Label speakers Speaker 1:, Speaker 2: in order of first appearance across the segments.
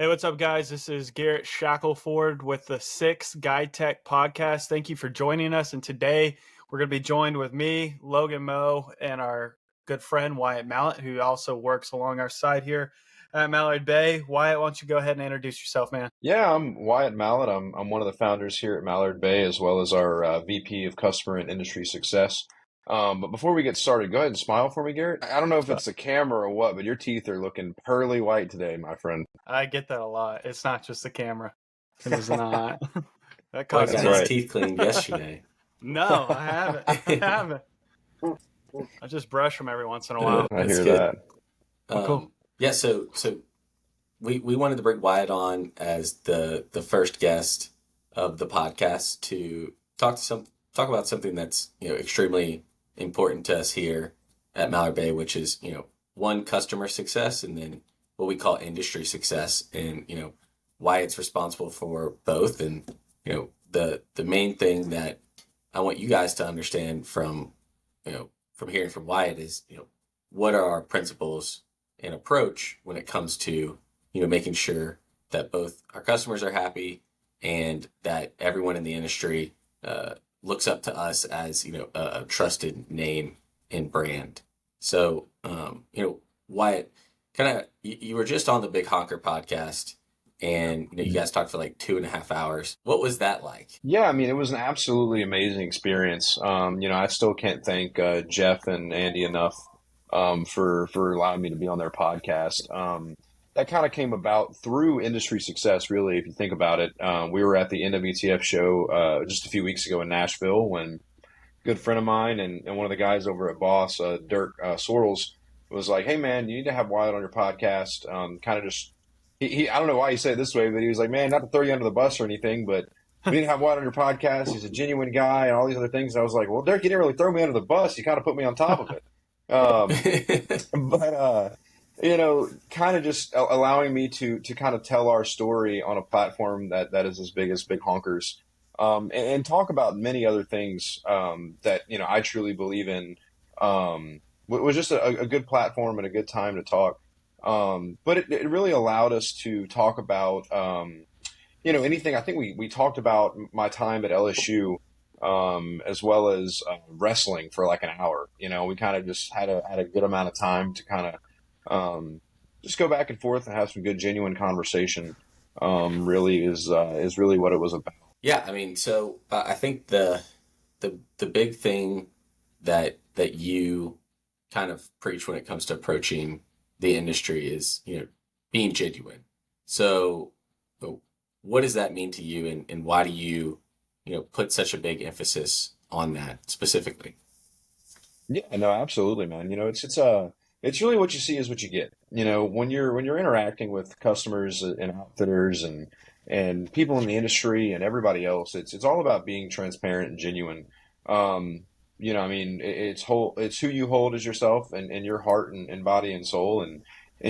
Speaker 1: Hey, what's up, guys? This is Garrett Shackelford with the 6th GuideTech Podcast. Thank you for joining us. And today we're going to be joined with me, Logan Moe, and our good friend Wyatt Mallett, who also works along our side here at Mallard Bay. Wyatt, why don't you go ahead and introduce yourself, man?
Speaker 2: Yeah, I'm Wyatt Mallett. I'm one of the founders here at Mallard Bay, as well as our VP of Customer and Industry Success. But before we get started, go ahead and smile for me, Garrett. I don't know if it's the camera or what, but your teeth are looking pearly white today, my friend.
Speaker 1: I get that a lot. It's not just the camera. It is not. That
Speaker 3: I
Speaker 1: causes
Speaker 3: got his teeth cleaned yesterday.
Speaker 1: No, I haven't. I haven't. I just brush them every once in a while.
Speaker 2: I
Speaker 3: That's
Speaker 2: hear
Speaker 3: good.
Speaker 2: that.
Speaker 1: Well, cool.
Speaker 3: Yeah, so we wanted to bring Wyatt on as the first guest of the podcast to talk about something that's extremely important to us here at Mallard Bay, which is one, customer success, and then what we call industry success, and Wyatt's responsible for both. And the main thing that I want you guys to understand from hearing from Wyatt is what are our principles and approach when it comes to making sure that both our customers are happy and that everyone in the industry looks up to us as a trusted name and brand. So Wyatt, kind of you were just on the Big Honker podcast, and you guys talked for like 2.5 hours. What was that like?
Speaker 2: Yeah, I mean, it was an absolutely amazing experience. I still can't thank Jeff and Andy enough for allowing me to be on their podcast. That kind of came about through industry success, really, if you think about it. We were at the NWTF show just a few weeks ago in Nashville when a good friend of mine and one of the guys over at Boss, Dirk Sorrells, was like, hey, man, you need to have Wyatt on your podcast. Kind of just, I don't know why he said it this way, but he was like, man, not to throw you under the bus or anything, but we need to have Wyatt on your podcast. He's a genuine guy and all these other things. And I was like, well, Dirk, you didn't really throw me under the bus. You kind of put me on top of it. Kind of just allowing me to kind of tell our story on a platform that is as big as Big Honkers, and talk about many other things that I truly believe in. Was just a good platform and a good time to talk. But it really allowed us to talk about anything. I think we talked about my time at LSU. As well as wrestling for like an hour. We kind of just had a good amount of time to kind of just go back and forth and have some good, genuine conversation. Really is really what it was about.
Speaker 3: Yeah, I mean, so I think the big thing that you kind of preach when it comes to approaching the industry is being genuine. So what does that mean to you, and why do you put such a big emphasis on that specifically?
Speaker 2: Yeah, no, absolutely, man. It's really what you see is what you get. When you're interacting with customers and outfitters and people in the industry and everybody else, it's all about being transparent and genuine. It's who you hold as yourself and your heart and body and soul and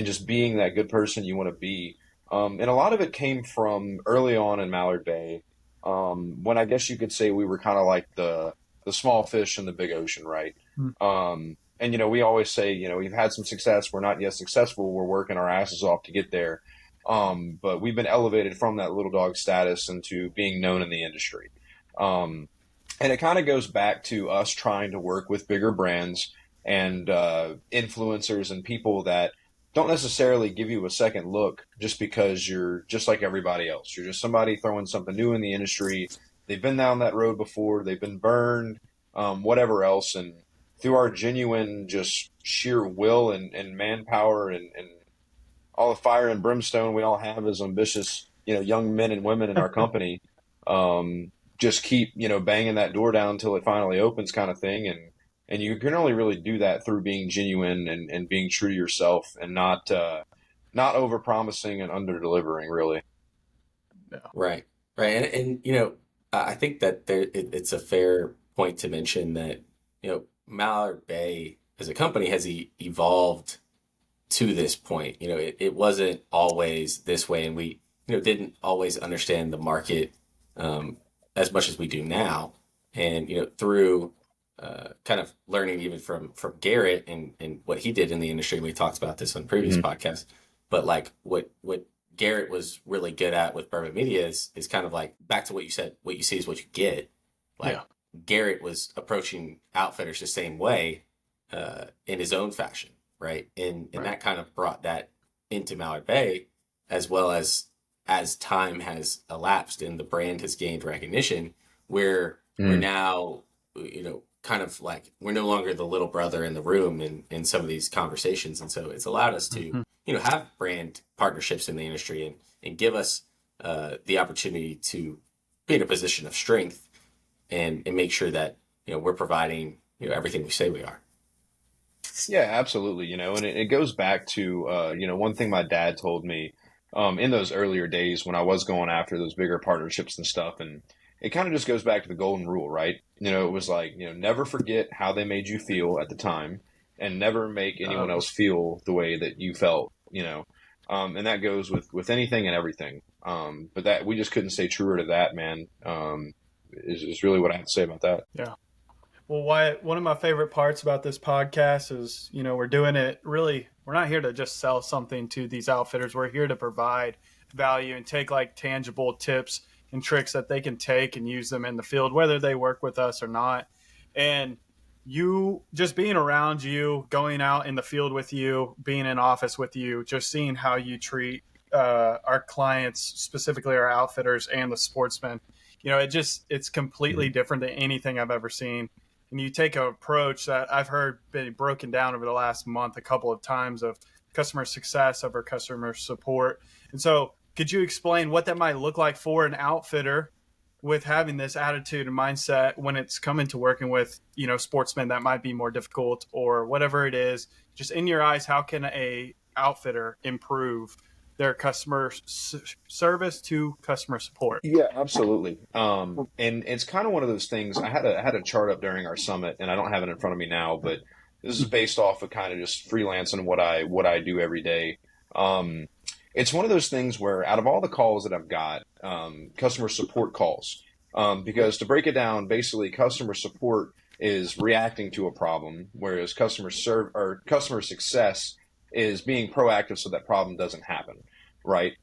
Speaker 2: just being that good person you want to be. And a lot of it came from early on in Mallard Bay. When I guess you could say we were kind of like the small fish in the big ocean, right? And we always say, we've had some success. We're not yet successful. We're working our asses off to get there. But we've been elevated from that little dog status into being known in the industry. And it kind of goes back to us trying to work with bigger brands and influencers and people that don't necessarily give you a second look just because you're just like everybody else. You're just somebody throwing something new in the industry. They've been down that road before. They've been burned, whatever else. And through our genuine, just sheer will and manpower and all the fire and brimstone we all have as ambitious, young men and women in our company, just keep, banging that door down until it finally opens kind of thing. And you can only really do that through being genuine and being true to yourself and not over-promising and under-delivering, really.
Speaker 3: Yeah. Right. And I think that it's a fair point to mention that, Mallard Bay as a company has evolved to this point. It wasn't always this way, and we, didn't always understand the market as much as we do now. And, through kind of learning even from Garrett and what he did in the industry. We talked about this on previous podcasts, but like what Garrett was really good at with Bourbon Media is kind of like back to what you said, what you see is what you get. Like Garrett was approaching outfitters the same way in his own fashion, right? And that kind of brought that into Mallard Bay, as well as time has elapsed and the brand has gained recognition, we're now, kind of like we're no longer the little brother in the room in some of these conversations. And so it's allowed us to, have brand partnerships in the industry and give us the opportunity to be in a position of strength and make sure that, we're providing, everything we say we are.
Speaker 2: Yeah, absolutely. And it goes back to, one thing my dad told me in those earlier days when I was going after those bigger partnerships and stuff. And it kind of just goes back to the golden rule, right? It was like, never forget how they made you feel at the time and never make anyone else feel the way that you felt, and that goes with anything and everything. But that we just couldn't stay truer to that, man, is really what I have to say about that.
Speaker 1: Yeah. Well, Wyatt, one of my favorite parts about this podcast is, we're doing it really, we're not here to just sell something to these outfitters. We're here to provide value and take like tangible tips and tricks that they can take and use them in the field, whether they work with us or not. And you just being around you, going out in the field with you, being in office with you, just seeing how you treat our clients, specifically our outfitters and the sportsmen, it's completely different than anything I've ever seen. And you take an approach that I've heard been broken down over the last month a couple of times of customer success over customer support. And so could you explain what that might look like for an outfitter with having this attitude and mindset when it's coming to working with, sportsmen that might be more difficult or whatever it is? Just in your eyes, how can a outfitter improve their customer service to customer support?
Speaker 2: Yeah, absolutely. And it's kind of one of those things. I had a chart up during our summit, and I don't have it in front of me now, but this is based off of kind of just freelancing what I do every day. It's one of those things where out of all the calls that I've got, customer support calls, because to break it down, basically customer support is reacting to a problem, whereas customer success is being proactive so that problem doesn't happen, right?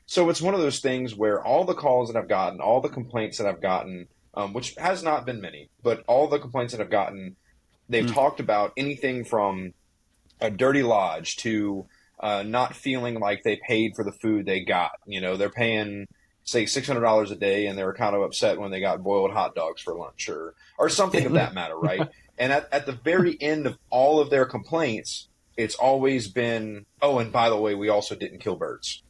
Speaker 2: So it's one of those things where all the calls that I've gotten, all the complaints that I've gotten, which has not been many, but all the complaints that I've gotten, they've talked about anything from a dirty lodge to not feeling like they paid for the food they got. They're paying, say, $600 a day, and they were kind of upset when they got boiled hot dogs for lunch or something of that matter, right? And at the very end of all of their complaints, it's always been, oh, and by the way, we also didn't kill birds.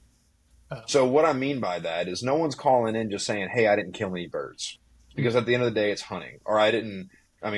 Speaker 2: So what I mean by that is no one's calling in just saying, hey, I didn't kill any birds. Because at the end of the day, it's hunting. Or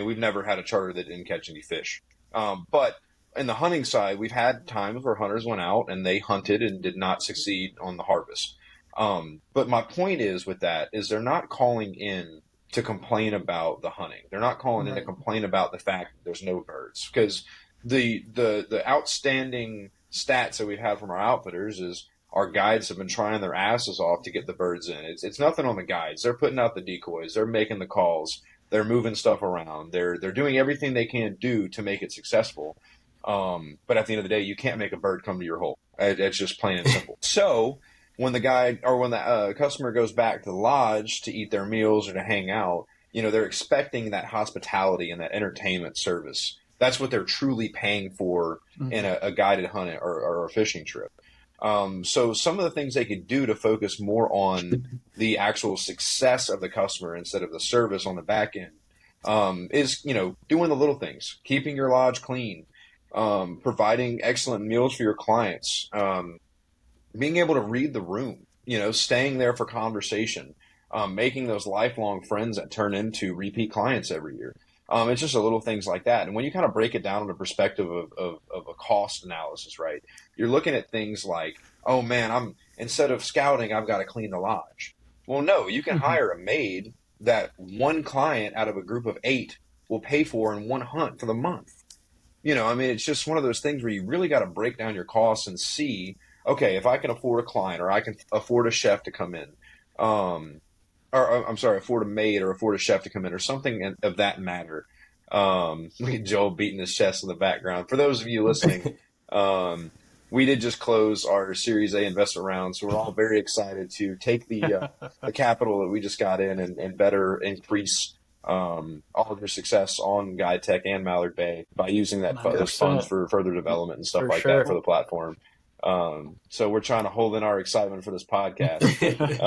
Speaker 2: we've never had a charter that didn't catch any fish. But in the hunting side, we've had times where hunters went out and they hunted and did not succeed on the harvest. But my point is with that is they're not calling in to complain about the hunting. They're not calling in to complain about the fact that there's no birds. Because the outstanding stats that we've had from our outfitters is our guides have been trying their asses off to get the birds in. It's nothing on the guides. They're putting out the decoys. They're making the calls. They're moving stuff around. They're doing everything they can do to make it successful. But at the end of the day, you can't make a bird come to your hole. It's just plain and simple. So when the guide or when the customer goes back to the lodge to eat their meals or to hang out, they're expecting that hospitality and that entertainment service. That's what they're truly paying for in a guided hunt or a fishing trip. So some of the things they could do to focus more on the actual success of the customer instead of the service on the back end is, doing the little things, keeping your lodge clean, providing excellent meals for your clients, being able to read the room, staying there for conversation, making those lifelong friends that turn into repeat clients every year. It's just a little things like that. And when you kind of break it down in the perspective of a cost analysis, right, you're looking at things like, oh man, instead of scouting, I've got to clean the lodge. Well, no, you can hire a maid that one client out of a group of 8 will pay for in one hunt for the month. It's just one of those things where you really got to break down your costs and see, okay, if I can afford a client or I can afford a chef to come in, afford a maid or afford a chef to come in or something of that matter. Look at Joel beating his chest in the background. For those of you listening, we did just close our Series A investment round, so we're all very excited to take the capital that we just got in and better increase all of your success on GuideTech and Mallard Bay by using those funds for further development and stuff
Speaker 1: For
Speaker 2: like
Speaker 1: sure.
Speaker 2: that for the platform. So we're trying to hold in our excitement for this podcast.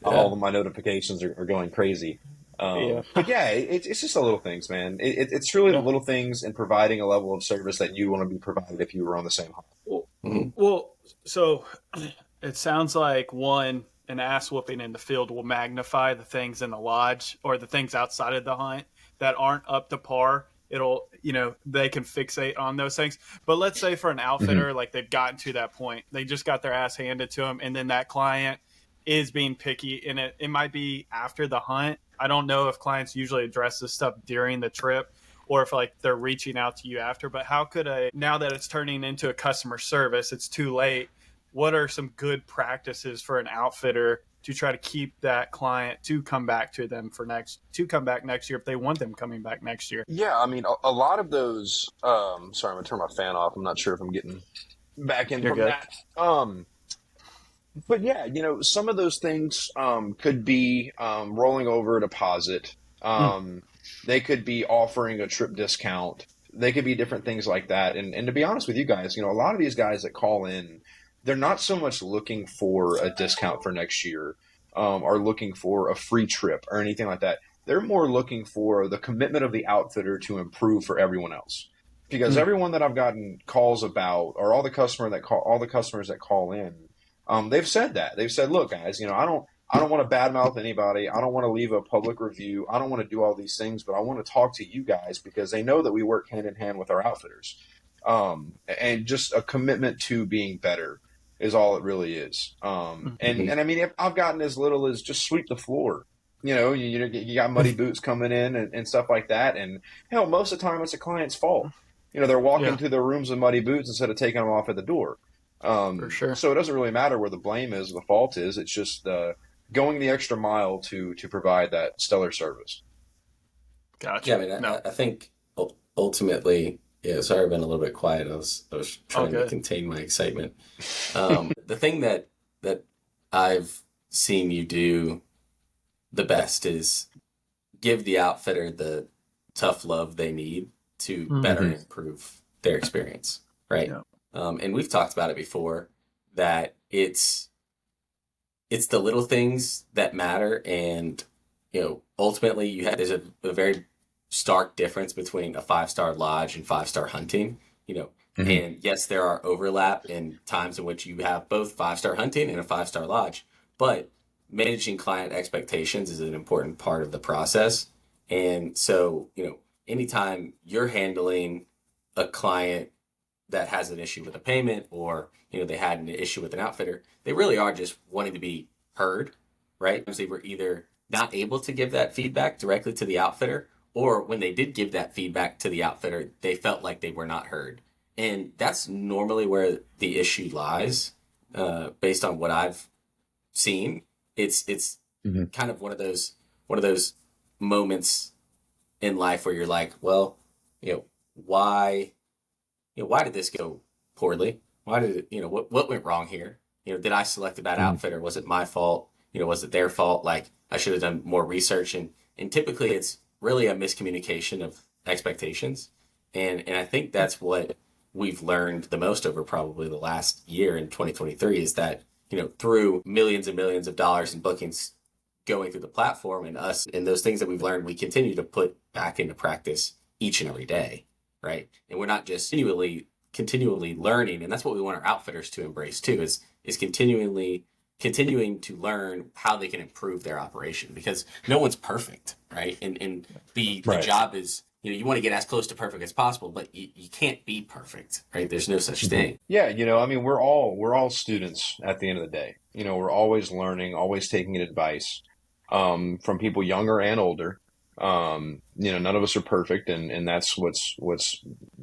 Speaker 2: All of my notifications are going crazy. But yeah, it's just the little things, man. It's really the little things in providing a level of service that you want to be provided if you were on the same hunt.
Speaker 1: Well, so it sounds like an ass whooping in the field will magnify the things in the lodge or the things outside of the hunt that aren't up to par. It'll, they can fixate on those things. But let's say for an outfitter, like they've gotten to that point, they just got their ass handed to them, and then that client is being picky, and it might be after the hunt. I don't know if clients usually address this stuff during the trip or if like they're reaching out to you after, but how could now that it's turning into a customer service, it's too late. What are some good practices for an outfitter to try to keep that client to come back to them come back next year if they want them coming back next year?
Speaker 2: Yeah. I mean, a lot of those, sorry, I'm going to turn my fan off. I'm not sure if I'm getting back in from that. But yeah, some of those things could be rolling over a deposit. They could be offering a trip discount. They could be different things like that. And to be honest with you guys, a lot of these guys that call in, they're not so much looking for a discount for next year or looking for a free trip or anything like that. They're more looking for the commitment of the outfitter to improve for everyone else. Because everyone that I've gotten calls about, or all the customers that call in, they've said that. They've said, look, guys, I don't want to badmouth anybody. I don't want to leave a public review. I don't want to do all these things, but I want to talk to you guys because they know that we work hand in hand with our outfitters. And just a commitment to being better is all it really is. And I mean, if I've gotten as little as just sweep the floor. You got muddy boots coming in and stuff like that. And hell, most of the time it's a client's fault. They're walking to their rooms with muddy boots instead of taking them off at the door.
Speaker 1: For sure.
Speaker 2: So it doesn't really matter where the blame is, or the fault is. It's just going the extra mile to provide that stellar service.
Speaker 1: Gotcha.
Speaker 3: Yeah, I mean, I think ultimately, sorry, I've been a little bit quiet. I was trying to contain my excitement. The thing that I've seen you do the best is give the outfitter the tough love they need to better improve their experience, right? Yeah. And we've talked about it before, that it's the little things that matter. And, ultimately there's a very stark difference between a 5-star lodge and 5-star hunting, and yes, there are overlap in times in which you have both 5-star hunting and a 5-star lodge, but managing client expectations is an important part of the process. And so, anytime you're handling a client that has an issue with a payment, or, they had an issue with an outfitter, they really are just wanting to be heard, right? They were either not able to give that feedback directly to the outfitter, or when they did give that feedback to the outfitter, they felt like they were not heard. And that's normally where the issue lies, based on what I've seen. It's kind of one of those moments in life where you're like, well, why did this go poorly? Why did it, what went wrong here? Did I select a bad outfitter? Was it my fault? Was it their fault? Like, I should have done more research. And typically it's really a miscommunication of expectations. And I think that's what we've learned the most over probably the last year in 2023 is that, through millions and millions of dollars in bookings going through the platform and us and those things that we've learned, we continue to put back into practice each and every day. Right. And we're not just continually learning. And that's what we want our outfitters to embrace too, is continuing to learn how they can improve their operation, because no one's perfect. Right. And the job is, you want to get as close to perfect as possible, but you can't be perfect. Right. There's no such thing.
Speaker 2: Yeah. I mean, we're all students at the end of the day. We're always learning, always taking advice from people younger and older. None of us are perfect, and that's what's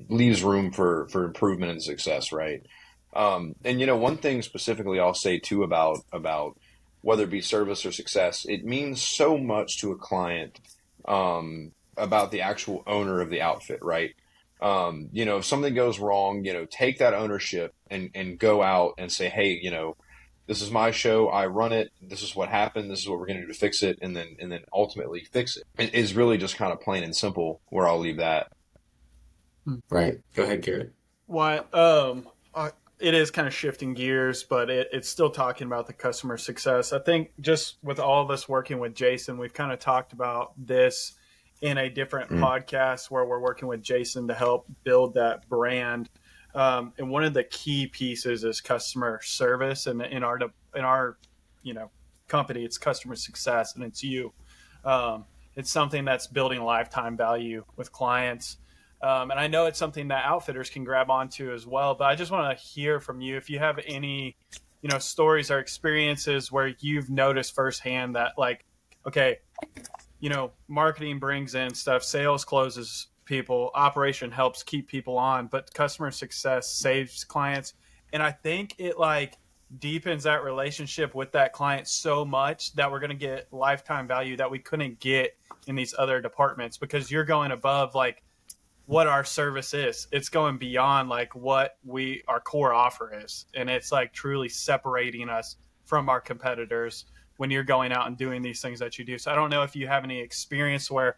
Speaker 2: leaves room for improvement and success, right? And one thing specifically I'll say too about whether it be service or success, it means so much to a client about the actual owner of the outfit, right? If something goes wrong, take that ownership and go out and say, hey, this is my show. I run it. This is what happened. This is what we're going to do to fix it. And then ultimately fix it. It is really just kind of plain and simple where I'll leave that.
Speaker 3: Right. Go ahead, Garrett.
Speaker 1: What, it is kind of shifting gears, but it's still talking about the customer success. I think just with all of us working with Jason, we've kind of talked about this in a different podcast where we're working with Jason to help build that brand. And one of the key pieces is customer service. And in our company, it's customer success, and it's you. It's something that's building lifetime value with clients. And I know it's something that outfitters can grab onto as well, but I just want to hear from you if you have any, stories or experiences where you've noticed firsthand that, like, okay, marketing brings in stuff, sales closes people, operation helps keep people on, but customer success saves clients. And I think it deepens that relationship with that client so much that we're going to get lifetime value that we couldn't get in these other departments, because you're going above what our service is. It's going beyond what our core offer is. And it's truly separating us from our competitors when you're going out and doing these things that you do. So I don't know if you have any experience where,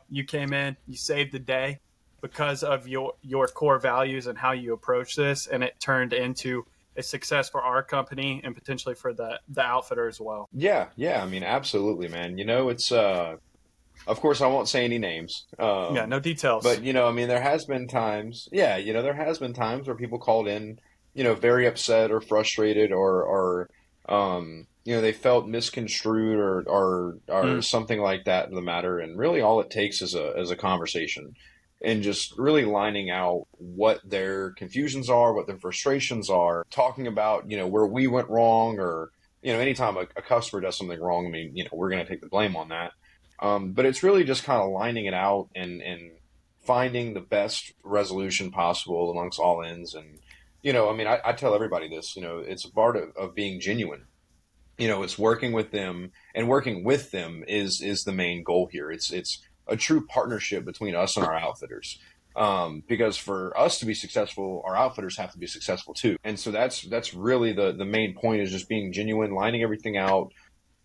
Speaker 1: you came in, you saved the day because of your core values and how you approach this, and it turned into a success for our company and potentially for the outfitter as well.
Speaker 2: Yeah. I mean, absolutely, man. It's, of course, I won't say any names.
Speaker 1: No details.
Speaker 2: But, there has been times, there has been times where people called in, very upset or frustrated or they felt misconstrued or something like that in the matter. And really all it takes is a conversation and just really lining out what their confusions are, what their frustrations are, talking about, where we went wrong, or, anytime a customer does something wrong, I mean, we're going to take the blame on that. But it's really just kind of lining it out and finding the best resolution possible amongst all ends. And, I tell everybody this, it's a part of being genuine. It's working with them, and working with them is the main goal here. It's a true partnership between us and our outfitters. Because for us to be successful, our outfitters have to be successful too. And so that's really the main point, is just being genuine, lining everything out,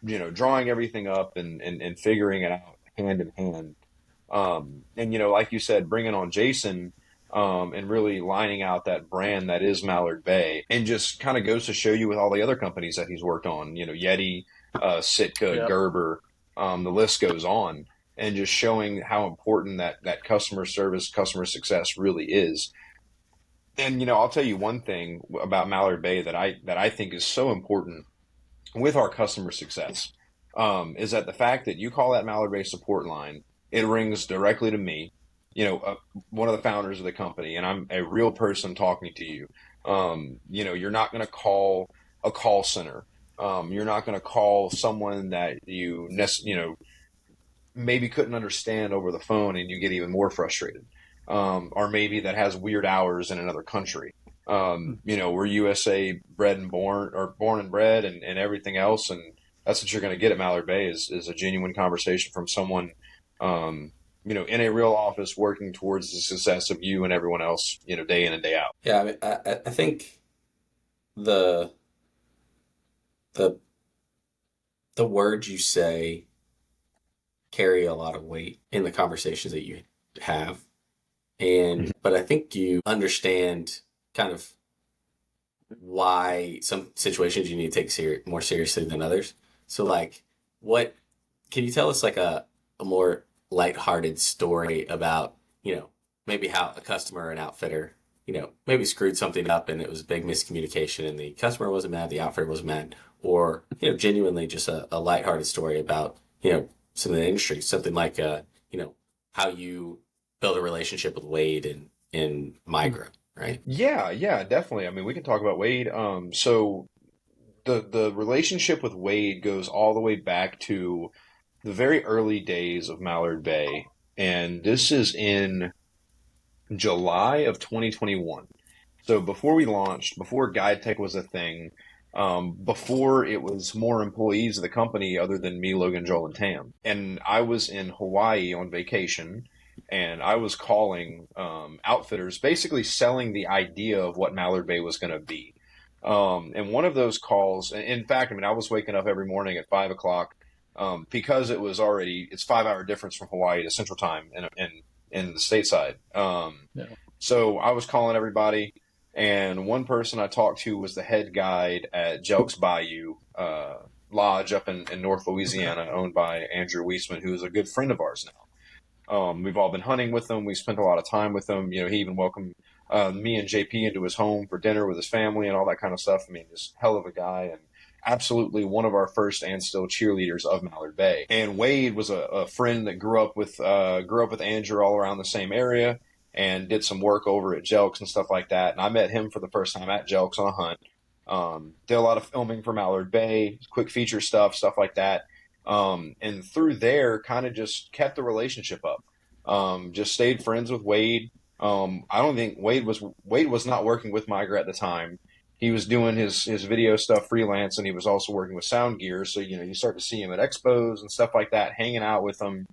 Speaker 2: drawing everything up and figuring it out hand in hand. And, like you said, bringing on Jason, and really lining out that brand that is Mallard Bay, and just kind of goes to show you with all the other companies that he's worked on, Yeti, Sitka,
Speaker 1: Yep.
Speaker 2: Gerber, the list goes on, and just showing how important that customer service, customer success really is. And, I'll tell you one thing about Mallard Bay that I think is so important with our customer success, is that the fact that you call that Mallard Bay support line, it rings directly to me, one of the founders of the company, and I'm a real person talking to you. You're not going to call a call center. You're not going to call someone that you maybe couldn't understand over the phone, and you get even more frustrated. Or maybe that has weird hours in another country. We're USA bred and born, or born and bred, and everything else. And that's what you're going to get at Mallard Bay is a genuine conversation from someone, in a real office working towards the success of you and everyone else, day in and day out.
Speaker 3: Yeah. I mean, I think the words you say carry a lot of weight in the conversations that you have. But I think you understand kind of why some situations you need to take more seriously than others. So what can you tell us a more lighthearted story about, maybe how a customer or an outfitter, maybe screwed something up and it was a big miscommunication and the customer wasn't mad, the outfitter wasn't mad, or, genuinely just a lighthearted story about, some of the industry, something like, how you build a relationship with Wade in Migra, right?
Speaker 2: Yeah, definitely. I mean, we can talk about Wade. So the relationship with Wade goes all the way back to the very early days of Mallard Bay. And this is in July of 2021. So before we launched, before GuideTech was a thing, before it was more employees of the company other than me, Logan, Joel, and Tam. And I was in Hawaii on vacation, and I was calling outfitters, basically selling the idea of what Mallard Bay was going to be. And one of those calls, in fact, I mean, I was waking up every morning at 5 o'clock because it's 5 hour difference from Hawaii to Central Time in the stateside. So I was calling everybody, and one person I talked to was the head guide at Jelks Bayou Lodge up in North Louisiana, owned by Andrew Weisman, who is a good friend of ours now. We've all been hunting with him. We spent a lot of time with him. He even welcomed me and JP into his home for dinner with his family and all that kind of stuff. I mean, just hell of a guy, and absolutely one of our first and still cheerleaders of Mallard Bay. And Wade was a friend that grew up with Andrew all around the same area, and did some work over at Jelks and stuff like that. And I met him for the first time at Jelks on a hunt. Did a lot of filming for Mallard Bay, quick feature stuff like that. And through there, kind of just kept the relationship up. Just stayed friends with Wade. I don't think Wade was not working with Migra at the time. He was doing his video stuff freelance, and he was also working with Sound Gear. So, you start to see him at expos and stuff like that, hanging out with him.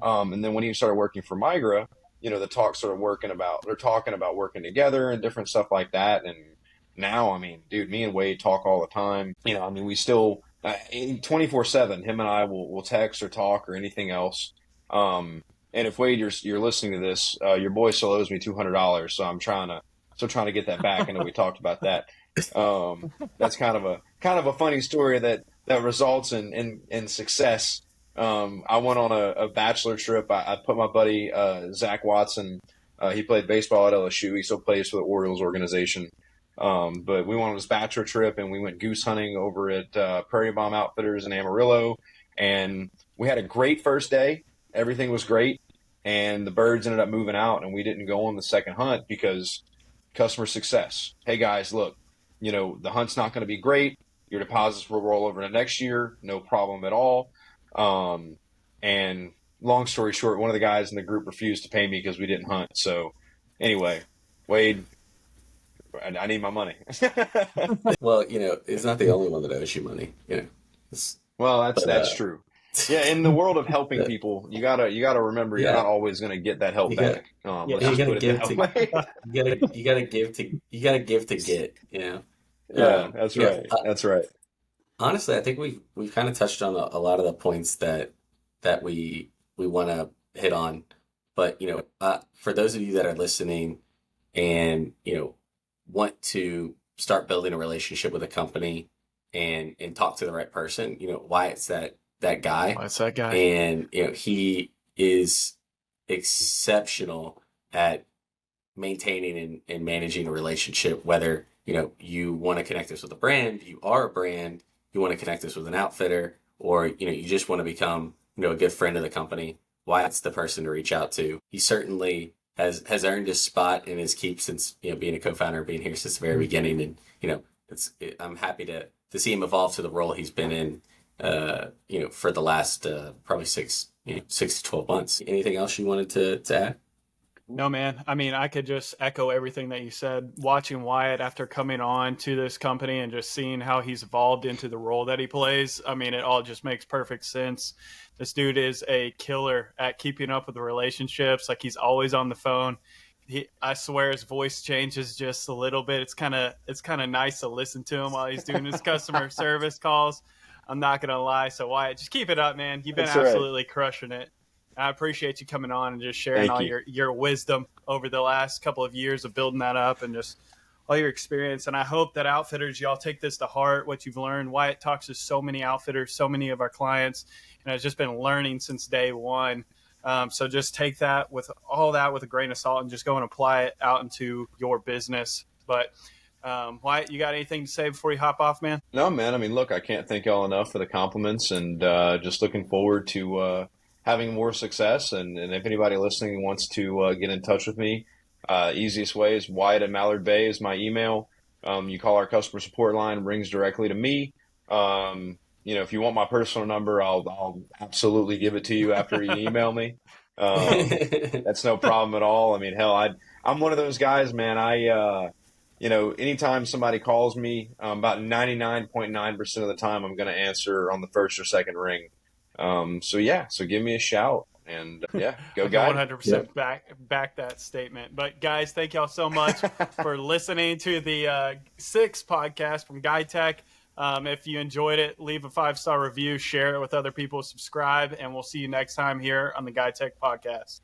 Speaker 2: And then when he started working for Migra, the talk started they're talking about working together and different stuff like that. And now, I mean, dude, me and Wade talk all the time. We still 24/7, him and I will text or talk or anything else. And if Wade, you're listening to this, your boy still owes me $200, so I'm still trying to get that back. I know we talked about that. That's kind of a funny story that results in success. I went on a bachelor trip. I put my buddy Zach Watson. He played baseball at LSU. He still plays for the Orioles organization. But we went on this bachelor trip, and we went goose hunting over at Prairie Bomb Outfitters in Amarillo. And we had a great first day. Everything was great. And the birds ended up moving out, and we didn't go on the second hunt because customer success. Hey, guys, look, the hunt's not going to be great. Your deposits will roll over to next year. No problem at all. And long story short, one of the guys in the group refused to pay me because we didn't hunt. So anyway, Wade, I need my money.
Speaker 3: Well, it's not the only one that owes you money.
Speaker 2: Well, that's true. Yeah, in the world of helping people, you gotta remember you're not always gonna get that help back.
Speaker 3: You gotta give to get.
Speaker 2: Yeah, that's right. That's right.
Speaker 3: Honestly, I think we've kind of touched on a lot of the points that we want to hit on. But for those of you that are listening and want to start building a relationship with a company and talk to the right person, Wyatt's that guy.
Speaker 1: Wyatt's that guy.
Speaker 3: And he is exceptional at maintaining and managing a relationship, whether you want to connect us with a brand, you are a brand, you want to connect us with an outfitter, or you just want to become a good friend of the company. Wyatt's the person to reach out to. He certainly has earned his spot and his keep since being a co-founder, being here since the very beginning. And I'm happy to see him evolve to the role he's been in for the last probably 6 to 12 months. Anything else you wanted to add?
Speaker 1: No, man. I mean, I could just echo everything that you said. Watching Wyatt after coming on to this company and just seeing how he's evolved into the role that he plays, I mean, it all just makes perfect sense. This dude is a killer at keeping up with the relationships. Like, he's always on the phone. I swear his voice changes just a little bit. It's kind of nice to listen to him while he's doing his customer service calls. I'm not going to lie. So, Wyatt, just keep it up, man. You've been absolutely crushing it. I appreciate you coming on and just sharing your wisdom over the last couple of years of building that up and just all your experience. And I hope that outfitters, y'all take this to heart, what you've learned. Wyatt talks to so many outfitters, so many of our clients, and has just been learning since day one. So just take that with a grain of salt and just go and apply it out into your business. But Wyatt, you got anything to say before you hop off, man?
Speaker 2: No, man. I mean, look, I can't thank y'all enough for the compliments, and just looking forward to having more success. And if anybody listening wants to get in touch with me, easiest way is Wyatt at Mallard Bay is my email. You call our customer support line, rings directly to me. If you want my personal number, I'll absolutely give it to you after you email me. That's no problem at all. I mean, hell, I'm one of those guys, man. Anytime somebody calls me, about 99.9% of the time, I'm going to answer on the first or second ring. So give me a shout, And yeah, go
Speaker 1: I can
Speaker 2: Guide.
Speaker 1: 100% back that statement. But guys, thank y'all so much for listening to the 6 podcast from GuideTech. If you enjoyed it, leave a 5-star review, share it with other people, subscribe, and we'll see you next time here on the GuideTech Podcast.